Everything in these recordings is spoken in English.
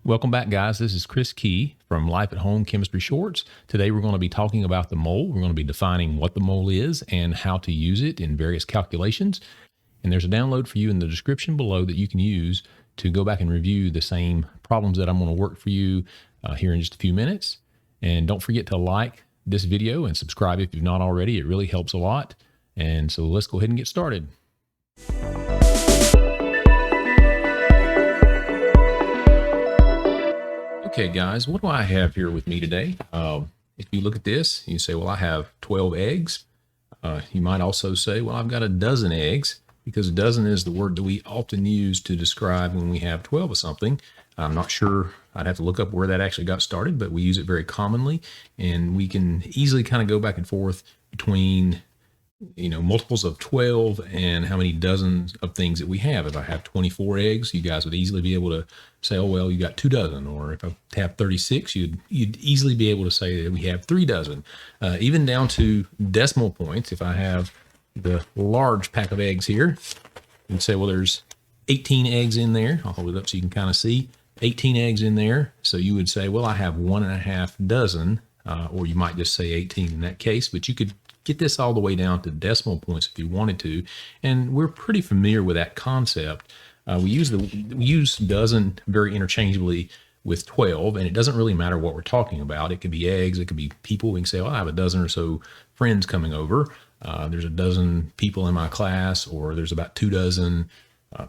Welcome back, guys. This is Chris Key from Life at Home Chemistry Shorts. Today we're going to be talking about the mole. We're going to be defining what the mole is and how to use it in various calculations. And there's a download for you in the description below that you can use to go back and review the same problems that I'm going to work for you here in just a few minutes. And don't forget to like this video and subscribe if you've not already. It really helps a lot. And so let's go ahead and get started. Okay, guys, what do I have here with me today? If you look at this, you say, well, I have 12 eggs. You might also say, well, I've got a dozen eggs, because a dozen is the word that we often use to describe when we have 12 of something. I'm not sure, I'd have to look up where that actually got started, but we use it very commonly, and we can easily kind of go back and forth between multiples of 12 and how many dozens of things that we have. If I have 24 eggs, you guys would easily be able to say, oh, well, you got 2 dozen. Or if I have 36, you'd easily be able to say that we have 3 dozen. Even down to decimal points, if I have the large pack of eggs here, you'd say, well, there's 18 eggs in there. I'll hold it up so you can kind of see. 18 eggs in there. So you would say, well, I have 1.5 dozen, or you might just say 18 in that case, but you could get this all the way down to decimal points if you wanted to. And we're pretty familiar with that concept. We use dozen very interchangeably with 12, and it doesn't really matter what we're talking about. It could be eggs, it could be people. We can say, well, I have a dozen or so friends coming over. There's a dozen people in my class, or there's about 2 dozen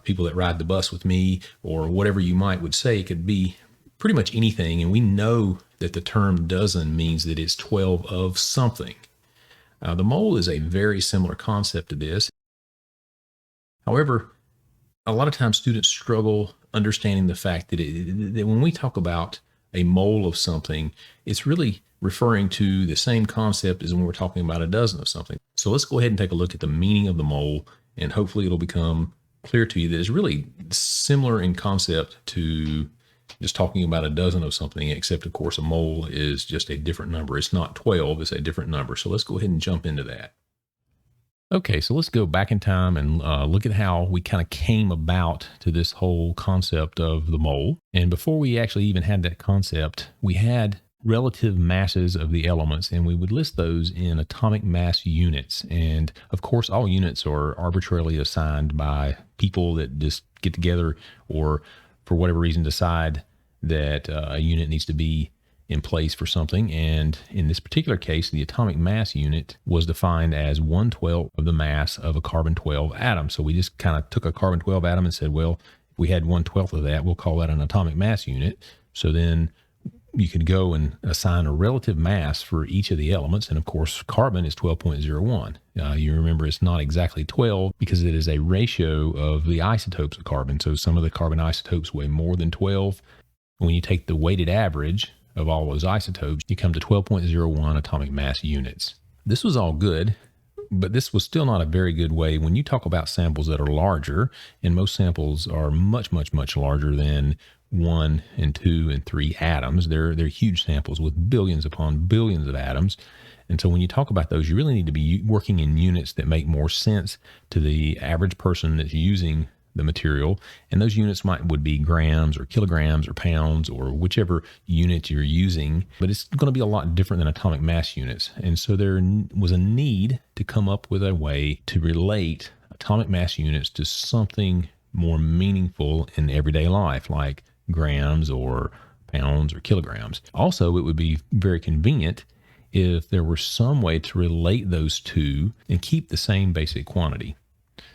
people that ride the bus with me, or whatever you would say. It could be pretty much anything. And we know that the term dozen means that it's 12 of something. The mole is a very similar concept to this. However, a lot of times students struggle understanding the fact that, that when we talk about a mole of something, it's really referring to the same concept as when we're talking about a dozen of something. So let's go ahead and take a look at the meaning of the mole, and hopefully it'll become clear to you that it's really similar in concept to just talking about a dozen of something, except of course a mole is just a different number. It's not 12, it's a different number. So let's go ahead and jump into that. Okay, so let's go back in time and look at how we kind of came about to this whole concept of the mole. And before we actually even had that concept, we had relative masses of the elements, and we would list those in atomic mass units. And of course, all units are arbitrarily assigned by people that just get together, or for whatever reason decide that a unit needs to be in place for something. And in this particular case, the atomic mass unit was defined as 1/12 of the mass of a carbon-12 atom. So we just kind of took a carbon-12 atom and said, well, if we had 1/12 of that, we'll call that an atomic mass unit. So then you could go and assign a relative mass for each of the elements. And of course, carbon is 12.01. You remember it's not exactly 12 because it is a ratio of the isotopes of carbon. So some of the carbon isotopes weigh more than 12. When you take the weighted average of all those isotopes, you come to 12.01 atomic mass units. This was all good, but this was still not a very good way when you talk about samples that are larger, and most samples are much, much, much larger than 1 and 2 and 3 atoms. They're huge samples with billions upon billions of atoms. And so when you talk about those, you really need to be working in units that make more sense to the average person that's using the material. And those units would be grams or kilograms or pounds or whichever unit you're using, but it's going to be a lot different than atomic mass units. And so there was a need to come up with a way to relate atomic mass units to something more meaningful in everyday life, like grams or pounds or kilograms. Also, it would be very convenient if there were some way to relate those two and keep the same basic quantity.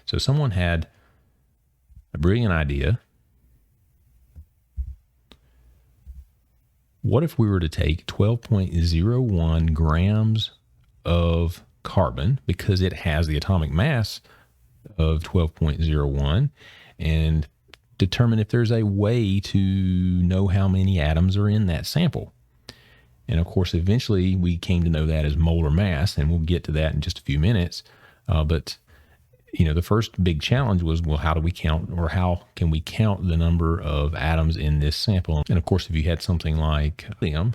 So someone had a brilliant idea. What if we were to take 12.01 grams of carbon, because it has the atomic mass of 12.01, and determine if there's a way to know how many atoms are in that sample? And of course, eventually we came to know that as molar mass, and we'll get to that in just a few minutes. But the first big challenge was, well, how do we count, or how can we count the number of atoms in this sample? And of course, if you had something like helium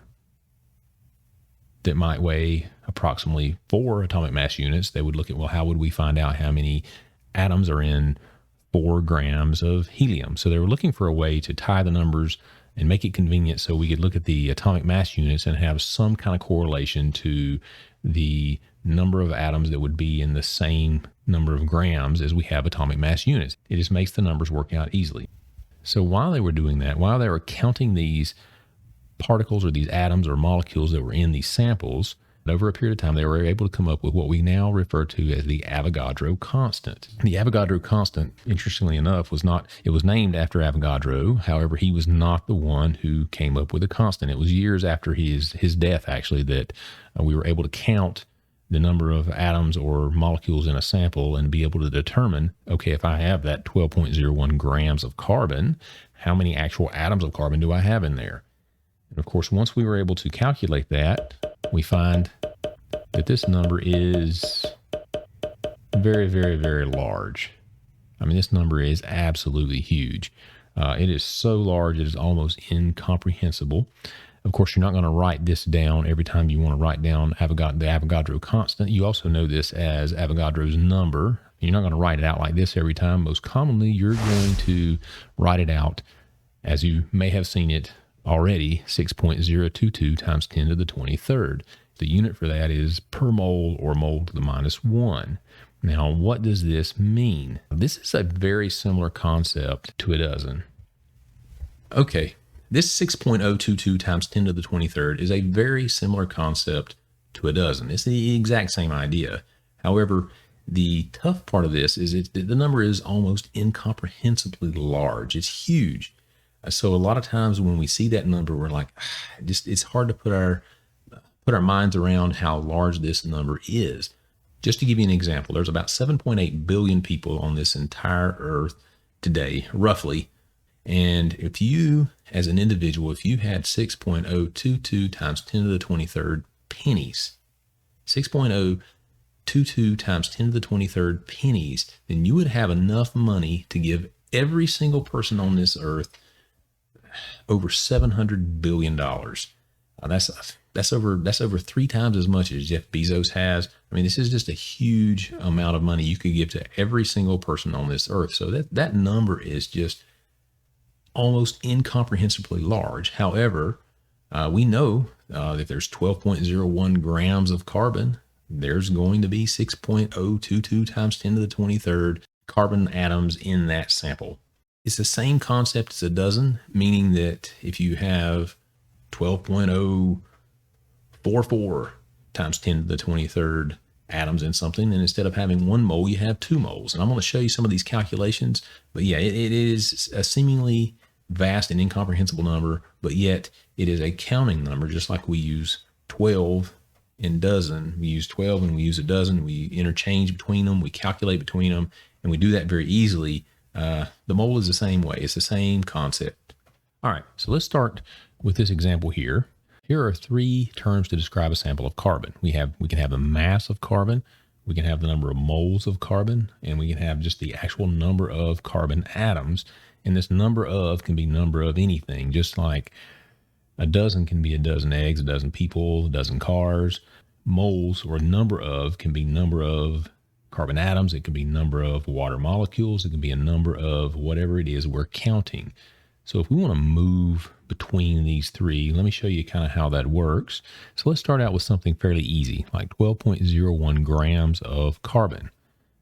that might weigh approximately 4 atomic mass units, they would look at, well, how would we find out how many atoms are in 4 grams of helium? So they were looking for a way to tie the numbers and make it convenient so we could look at the atomic mass units and have some kind of correlation to the number of atoms that would be in the same number of grams as we have atomic mass units. It just makes the numbers work out easily. So while they were doing that, while they were counting these particles or these atoms or molecules that were in these samples, over a period of time, they were able to come up with what we now refer to as the Avogadro constant. The Avogadro constant, interestingly enough, was named after Avogadro. However, he was not the one who came up with the constant. It was years after his death, actually, that we were able to count the number of atoms or molecules in a sample and be able to determine, okay, if I have that 12.01 grams of carbon, how many actual atoms of carbon do I have in there? And of course, once we were able to calculate that, we find that this number is very, very, very large. I mean, this number is absolutely huge. It is so large, it is almost incomprehensible. Of course, you're not going to write this down every time you want to write down the Avogadro constant. You also know this as Avogadro's number. You're not going to write it out like this every time. Most commonly, you're going to write it out, as you may have seen it already, 6.022 times 10 to the 23rd. The unit for that is per mole, or mole to the -1. Now, what does this mean? This is a very similar concept to a dozen. Okay, this 6.022 times 10 to the 23rd is a very similar concept to a dozen. It's the exact same idea. However, the tough part of this is the number is almost incomprehensibly large. It's huge. So a lot of times when we see that number, we're like, it's hard to put our minds around how large this number is. Just to give you an example, there's about 7.8 billion people on this entire earth today, roughly. And if you, as an individual, if you had 6.022 times 10 to the 23rd pennies, 6.022 times 10 to the 23rd pennies, then you would have enough money to give every single person on this earth over $700 billion. That's over 3 times as much as Jeff Bezos has. I mean, this is just a huge amount of money you could give to every single person on this earth. So that number is just almost incomprehensibly large. However, we know that there's 12.01 grams of carbon. There's going to be 6.022 times 10 to the 23rd carbon atoms in that sample. It's the same concept as a dozen, meaning that if you have 12.044 times 10 to the 23rd atoms in something, and instead of having 1 mole, you have 2 moles. And I'm going to show you some of these calculations. But yeah, it is a seemingly vast and incomprehensible number, but yet it is a counting number, just like we use 12 in dozen. We use 12 and we use a dozen. We interchange between them. We calculate between them, and we do that very easily. The mole is the same way. It's the same concept. All right, so let's start with this example here. Here are 3 terms to describe a sample of carbon. We can have the mass of carbon, we can have the number of moles of carbon, and we can have just the actual number of carbon atoms. And this number of can be number of anything, just like a dozen can be a dozen eggs, a dozen people, a dozen cars. Moles, or number of, can be number of carbon atoms. It can be number of water molecules. It can be a number of whatever it is we're counting. So if we want to move between these 3, let me show you kind of how that works. So let's start out with something fairly easy, like 12.01 grams of carbon.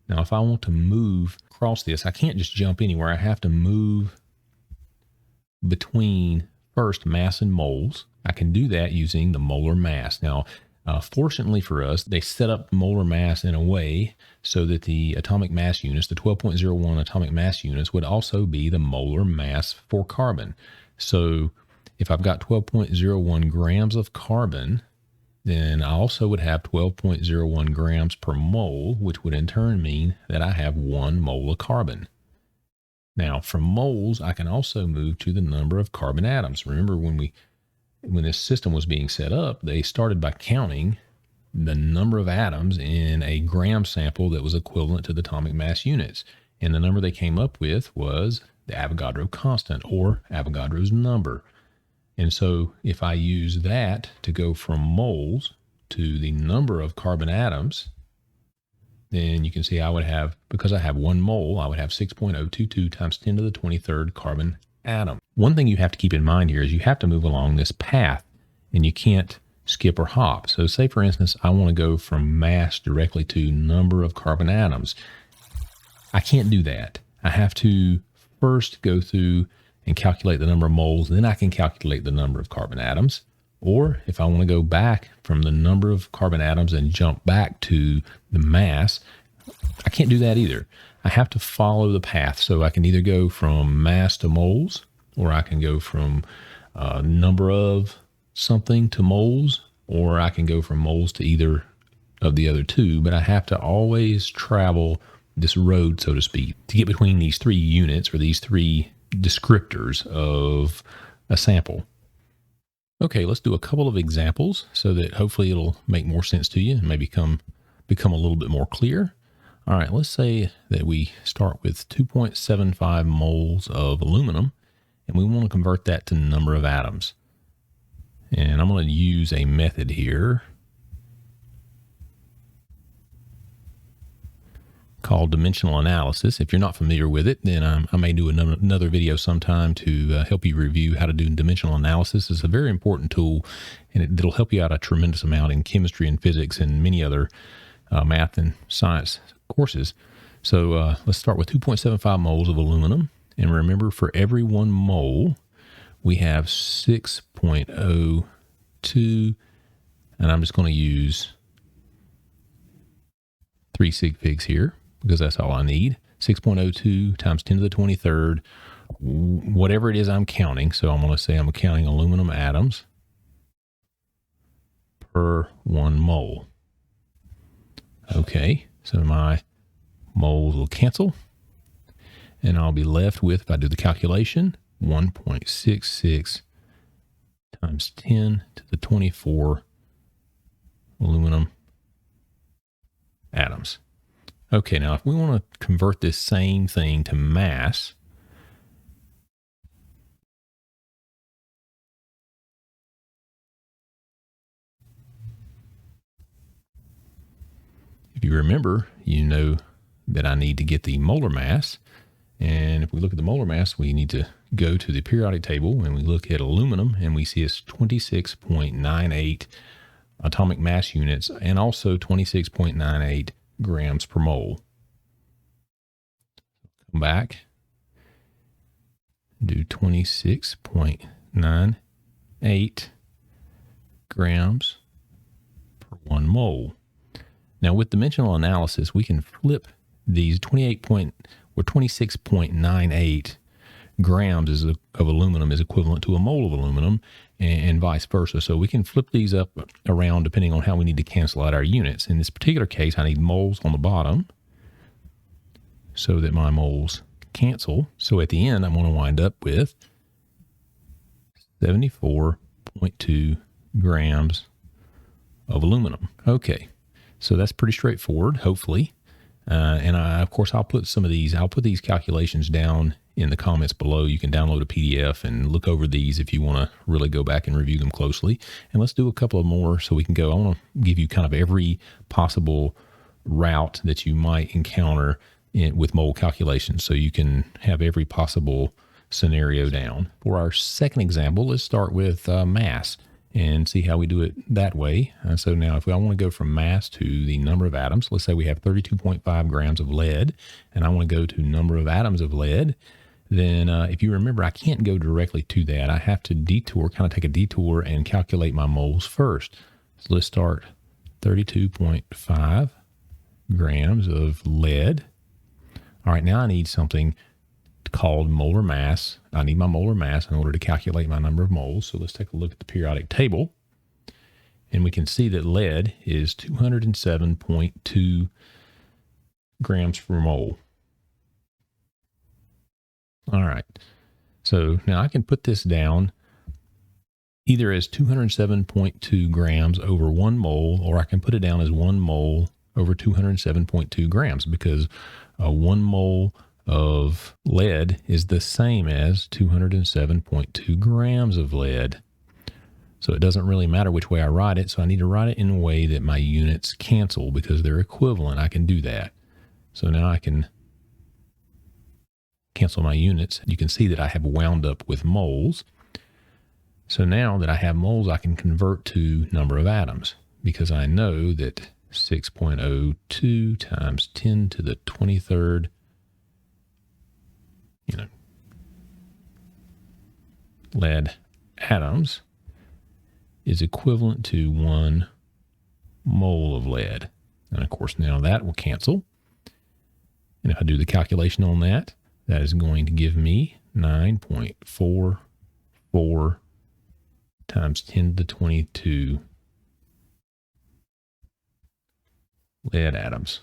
Now, if I want to move across this, I can't just jump anywhere. I have to move between first mass and moles. I can do that using the molar mass. Now, fortunately for us, they set up molar mass in a way so that the atomic mass units, the 12.01 atomic mass units, would also be the molar mass for carbon. So if I've got 12.01 grams of carbon, then I also would have 12.01 grams per mole, which would in turn mean that I have 1 mole of carbon. Now, from moles, I can also move to the number of carbon atoms. Remember, when this system was being set up, they started by counting the number of atoms in a gram sample that was equivalent to the atomic mass units. And the number they came up with was the Avogadro constant, or Avogadro's number. And so if I use that to go from moles to the number of carbon atoms, then you can see I would have, because I have 1 mole, I would have 6.022 times 10 to the 23rd carbon atom. One thing you have to keep in mind here is you have to move along this path and you can't skip or hop. So say for instance, I want to go from mass directly to number of carbon atoms. I can't do that. I have to first go through and calculate the number of moles, then I can calculate the number of carbon atoms. Or if I want to go back from the number of carbon atoms and jump back to the mass, I can't do that either. I have to follow the path. So I can either go from mass to moles, or I can go from number of something to moles, or I can go from moles to either of the other two. But I have to always travel this road, so to speak, to get between these three units or these three descriptors of a sample. Okay, let's do a couple of examples so that hopefully it'll make more sense to you and maybe become a little bit more clear. All right, let's say that we start with 2.75 moles of aluminum, and we want to convert that to number of atoms. And I'm going to use a method here called dimensional analysis. If you're not familiar with it, then I may do another video sometime to help you review how to do dimensional analysis. It's a very important tool, and it'll help you out a tremendous amount in chemistry and physics and many other math and science courses. So let's start with 2.75 moles of aluminum. And remember, for every 1 mole, we have 6.02, and I'm just going to use 3 sig figs here, because that's all I need. 6.02 times 10 to the 23rd, whatever it is I'm counting. So I'm going to say I'm counting aluminum atoms per 1 mole. Okay, so my moles will cancel, and I'll be left with, if I do the calculation, 1.66 times 10 to the 24 aluminum atoms. Okay, now if we want to convert this same thing to mass, if you remember, you know that I need to get the molar mass. And if we look at the molar mass, we need to go to the periodic table and we look at aluminum, and we see it's 26.98 atomic mass units and also 26.98 grams per mole. Come back, do 26.98 grams per 1 mole. Now with dimensional analysis, we can flip these 26.98 grams of aluminum is equivalent to a mole of aluminum, and vice versa. So we can flip these up around depending on how we need to cancel out our units. In this particular case, I need moles on the bottom so that my moles cancel. So at the end, I'm going to wind up with 74.2 grams of aluminum. Okay, so that's pretty straightforward, hopefully. And of course, I'll put these calculations down in the comments below. You can download a PDF and look over these if you want to really go back and review them closely. And let's do a couple of more so we can go. I want to give you kind of every possible route that you might encounter with mole calculations, so you can have every possible scenario down. For our second example, let's start with mass and see how we do it that way. So now if I want to go from mass to the number of atoms, let's say we have 32.5 grams of lead, and I want to go to number of atoms of lead, then if you remember, I can't go directly to that. I have to take a detour and calculate my moles first. So let's start 32.5 grams of lead. All right, now I need something called molar mass. I need my molar mass in order to calculate my number of moles. So let's take a look at the periodic table, and we can see that lead is 207.2 grams per mole. All right, so now I can put this down either as 207.2 grams over 1 mole, or I can put it down as 1 mole over 207.2 grams, because 1 mole of lead is the same as 207.2 grams of lead. So it doesn't really matter which way I write it. So I need to write it in a way that my units cancel because they're equivalent. I can do that. So now I can cancel my units. You can see that I have wound up with moles. So now that I have moles, I can convert to number of atoms, because I know that 6.02 times 10 to the 23rd, lead atoms is equivalent to 1 mole of lead. And of course, now that will cancel. And if I do the calculation on that, that is going to give me 9.44 times 10 to the 22 lead atoms.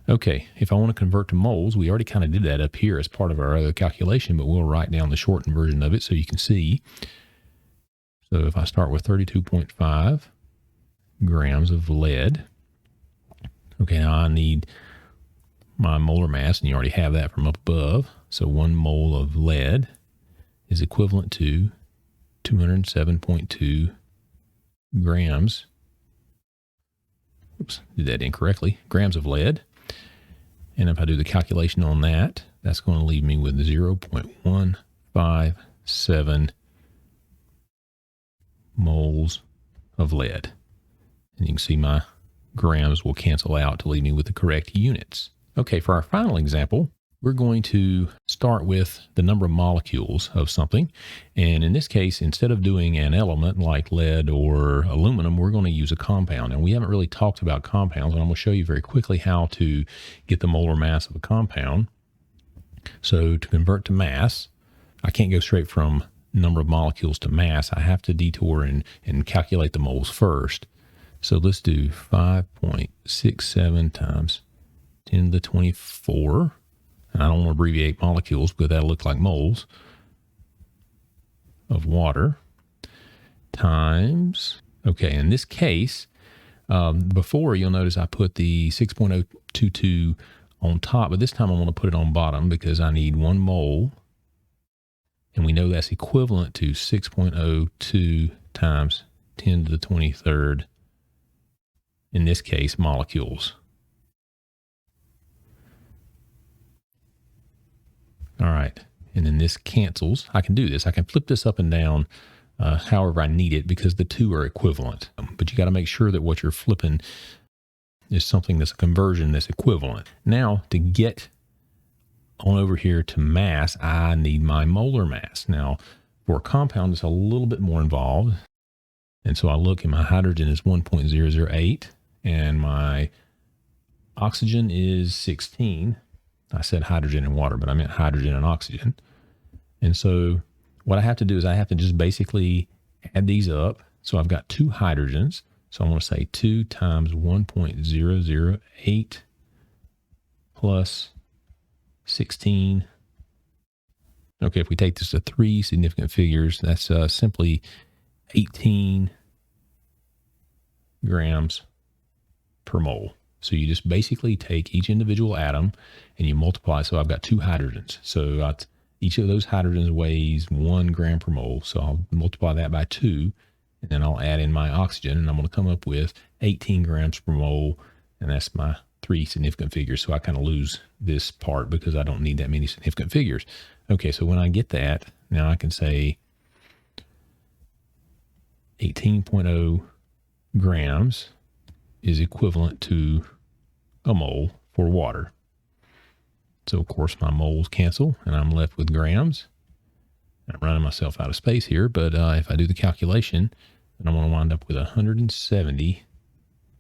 Okay, if I want to convert to moles, we already kind of did that up here as part of our other calculation, but we'll write down the shortened version of it so you can see. So if I start with 32.5 grams of lead, okay, now I need my molar mass, and you already have that from up above. So 1 mole of lead is equivalent to 207.2 grams. Oops, did that incorrectly. Grams of lead. And if I do the calculation on that, that's going to leave me with 0.157 moles of lead. And you can see my grams will cancel out to leave me with the correct units. Okay, for our final example, we're going to start with the number of molecules of something. And in this case, instead of doing an element like lead or aluminum, we're going to use a compound. And we haven't really talked about compounds, and I'm going to show you very quickly how to get the molar mass of a compound. So to convert to mass, I can't go straight from number of molecules to mass. I have to detour and calculate the moles first. So let's do 5.67 times 10 to the 24. And I don't want to abbreviate molecules because that'll look like moles of water times, okay, in this case, before you'll notice I put the 6.022 on top, but this time I want to put it on bottom because I need 1 mole. And we know that's equivalent to 6.02 times 10 to the 23rd, in this case, molecules. All right, and then this cancels. I can do this. I can flip this up and down however I need it because the two are equivalent. But you got to make sure that what you're flipping is something that's a conversion that's equivalent. Now, to get on over here to mass, I need my molar mass. Now, for a compound, it's a little bit more involved. And so I look, and my hydrogen is 1.008, and my oxygen is 16. I said hydrogen and water, but I meant hydrogen and oxygen. And so what I have to do is I have to just basically add these up. So I've got 2 hydrogens. So I'm going to say 2 times 1.008 plus 16. Okay, if we take this to 3 significant figures, that's simply 18 grams per mole. So you just basically take each individual atom and you multiply. So I've got 2 hydrogens. So each of those hydrogens weighs 1 gram per mole. So I'll multiply that by 2, and then I'll add in my oxygen, and I'm going to come up with 18 grams per mole. And that's my 3 significant figures. So I kind of lose this part because I don't need that many significant figures. Okay, so when I get that, now I can say 18.0 grams is equivalent to a mole for water. So, of course, my moles cancel, and I'm left with grams. I'm running myself out of space here, but if I do the calculation, then I'm going to wind up with 170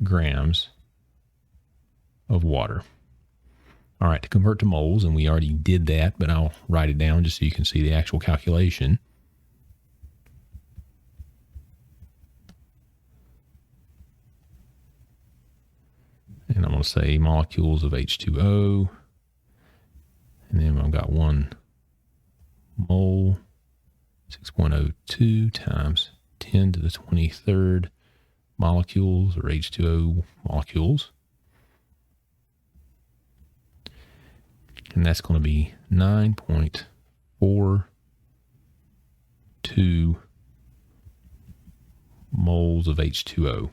grams of water. All right, to convert to moles, and we already did that, but I'll write it down just so you can see the actual calculation. And I'm going to say molecules of H2O. And then I've got 1 mole, 6.02 times 10 to the 23rd molecules, or H2O molecules. And that's going to be 9.42 moles of H2O.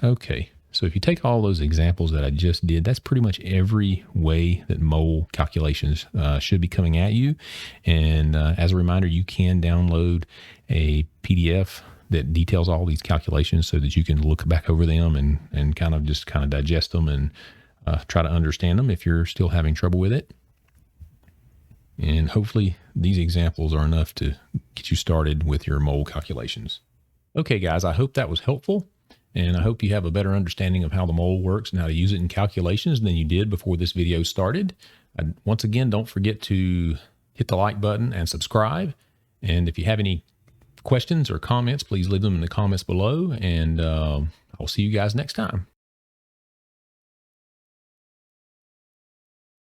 Okay, So if you take all those examples that I just did, that's pretty much every way that mole calculations should be coming at you. And as a reminder, you can download a PDF that details all these calculations so that you can look back over them and kind of digest them and try to understand them if you're still having trouble with it. And hopefully these examples are enough to get you started with your mole calculations. Okay, guys, I hope that was helpful. And I hope you have a better understanding of how the mole works and how to use it in calculations than you did before this video started. Once again, don't forget to hit the like button and subscribe. And if you have any questions or comments, please leave them in the comments below. And I'll see you guys next time.